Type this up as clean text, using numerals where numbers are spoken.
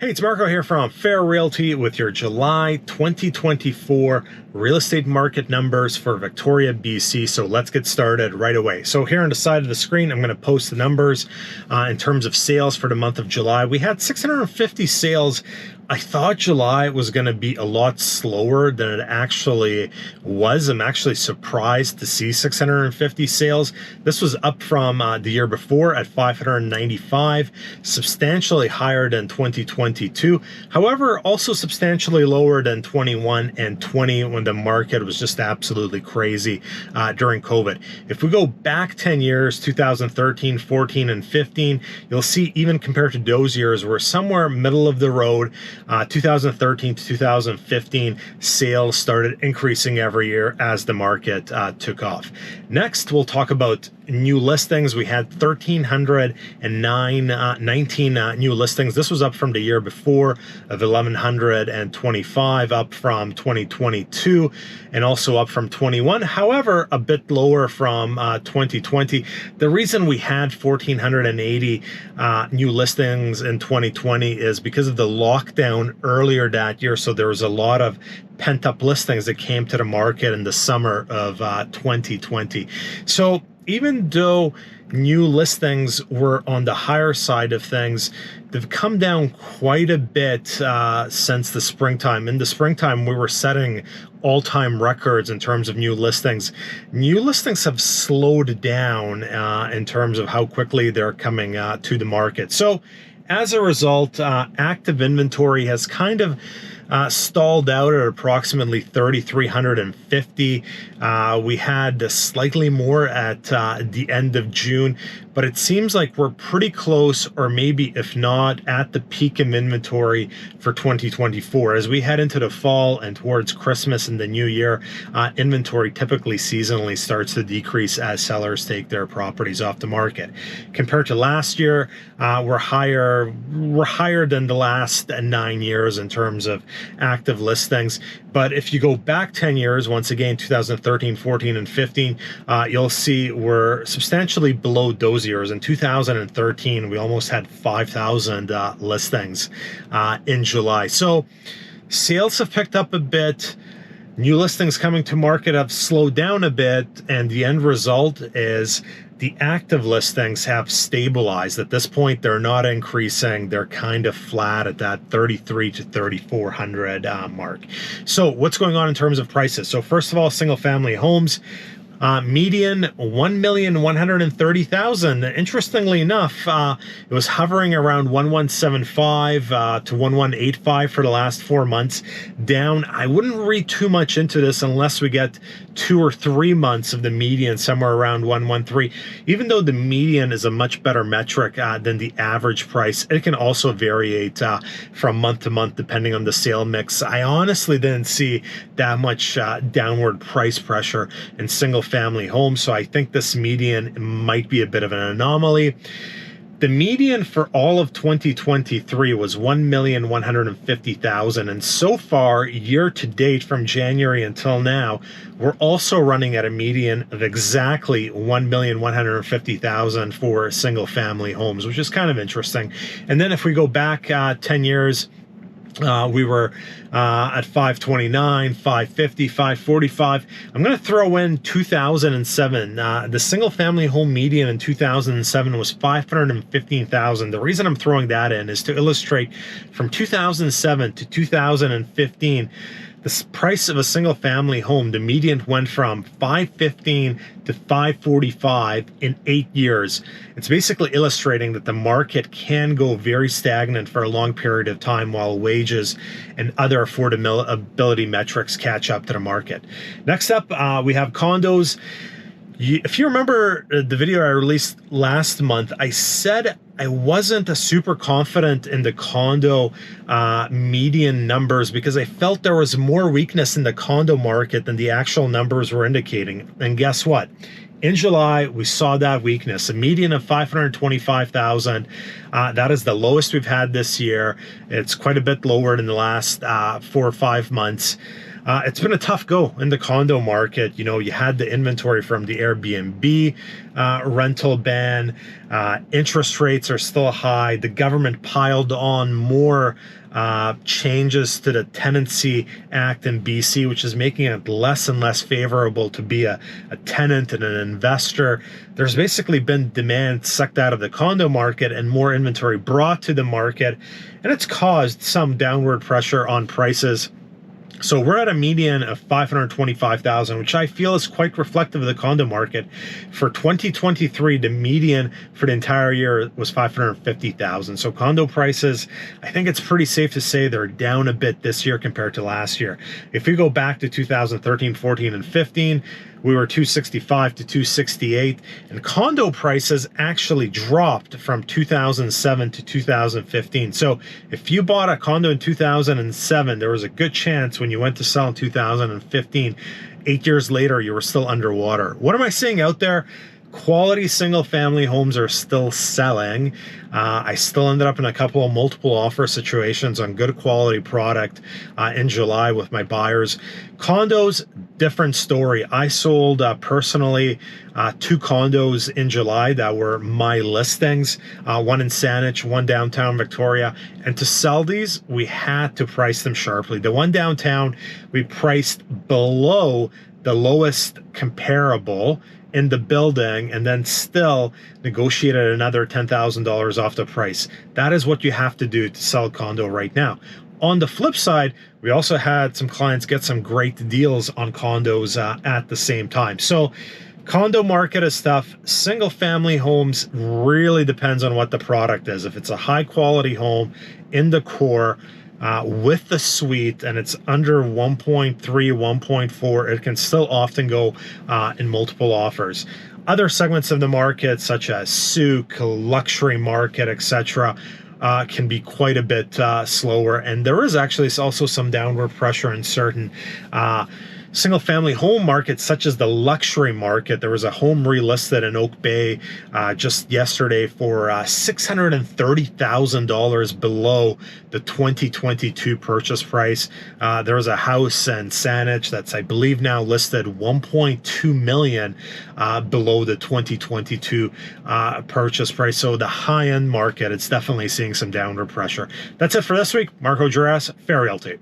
Hey, it's Marko here from Fair Realty with your July 2024 real estate market numbers for Victoria, BC. So let's get started right away. So here on the side of the screen, I'm going to post the numbers in terms of sales for the month of July. We had 650 sales. I thought July was going to be a lot slower than it actually was. I'm actually surprised to see 650 sales. This was up from the year before at 595, substantially higher than 2022. However, also substantially lower than 21 and 20 when the market was just absolutely crazy during COVID. If we go back 10 years, 2013, 14, and 15, you'll see even compared to those years, we're somewhere middle of the road. 2013 to 2015, sales started increasing every year as the market took off. Next, we'll talk about new listings. We had 1,319 new listings. This was up from the year before of 1,125, up from 2022, and also up from 21. However, a bit lower from 2020. The reason we had 1,480 new listings in 2020 is because of the lockdown earlier that year. So there was a lot of pent-up listings that came to the market in the summer of 2020. So even though new listings were on the higher side of things, they've come down quite a bit since the springtime. In the springtime, we were setting all-time records in terms of new listings. New listings have slowed down in terms of how quickly they're coming to the market. So as a result, active inventory has kind of stalled out at approximately 3,350. We had slightly more at the end of June, but it seems like we're pretty close, or maybe if not at the peak of inventory for 2024. As we head into the fall and towards Christmas and the new year, inventory typically seasonally starts to decrease as sellers take their properties off the market. Compared to last year, we're higher than the last 9 years in terms of active listings. But if you go back 10 years, once again, 2013, 14, and 15, you'll see we're substantially below those years. In 2013, we almost had 5,000 listings in July. So sales have picked up a bit. New listings coming to market have slowed down a bit, and the end result is the active listings have stabilized. At this point, they're not increasing. They're kind of flat at that 3,300 to 3,400 mark. So what's going on in terms of prices? So first of all, single family homes. Median 1,130,000. Interestingly enough, it was hovering around 1,175 to 1,185 for the last 4 months. Down. I wouldn't read too much into this unless we get 2 or 3 months of the median somewhere around 113. Even though the median is a much better metric than the average price, it can also variate from month to month depending on the sale mix. I honestly didn't see that much downward price pressure in single family homes, so I think this median might be a bit of an anomaly. The median for all of 2023 was 1,150,000, and so far, year to date from January until now, we're also running at a median of exactly 1,150,000 for single family homes, which is kind of interesting. And then if we go back 10 years, we were at 529, 550, 545. I'm going to throw in 2007. The single family home median in 2007 was 515,000. The reason I'm throwing that in is to illustrate from 2007 to 2015, the price of a single family home, the median went from 515 to 545 in 8 years. It's basically illustrating that the market can go very stagnant for a long period of time while wages and other affordability metrics catch up to the market. Next up, we have condos. If you remember the video I released last month, I said I wasn't super confident in the condo median numbers because I felt there was more weakness in the condo market than the actual numbers were indicating. And guess what? In July, we saw that weakness, a median of 525,000. That is the lowest we've had this year. It's quite a bit lower than the last 4 or 5 months. It's been a tough go in the condo market. You know, you had the inventory from the Airbnb rental ban. Interest rates are still high. The government piled on more changes to the Tenancy Act in BC, which is making it less and less favorable to be a tenant and an investor. There's basically been demand sucked out of the condo market and more inventory brought to the market, and it's caused some downward pressure on prices. So we're at a median of 525,000, which I feel is quite reflective of the condo market. For 2023, the median for the entire year was 550,000. So condo prices, I think it's pretty safe to say they're down a bit this year compared to last year. If you go back to 2013, 14, and 15, we were 265 to 268, and condo prices actually dropped from 2007 to 2015. So if you bought a condo in 2007, there was a good chance when you went to sell in 2015, 8 years later, you were still underwater. What am I seeing out there? Quality single family homes are still selling. I still ended up in a couple of multiple offer situations on good quality product in July with my buyers. Condos, different story. I sold personally 2 condos in July that were my listings, one in Saanich, one downtown Victoria. And to sell these, we had to price them sharply. The one downtown, we priced below the lowest comparable in the building, and then still negotiated another $10,000 off the price. That is what you have to do to sell a condo right now. On the flip side, we also had some clients get some great deals on condos at the same time. So condo market is tough. Single family homes really depends on what the product is. If it's a high quality home in the core, with the suite, and it's under 1.3, 1.4, it can still often go in multiple offers. Other segments of the market, such as souk, luxury market, etc., can be quite a bit slower. And there is actually also some downward pressure in certain single-family home markets, such as the luxury market. There was a home relisted in Oak Bay just yesterday for $630,000 below the 2022 purchase price. There was a house in Saanich that's, I believe, now listed $1.2 million below the 2022 purchase price. So the high-end market, it's definitely seeing some downward pressure. That's it for this week. Marko, Juras, Fair Realty.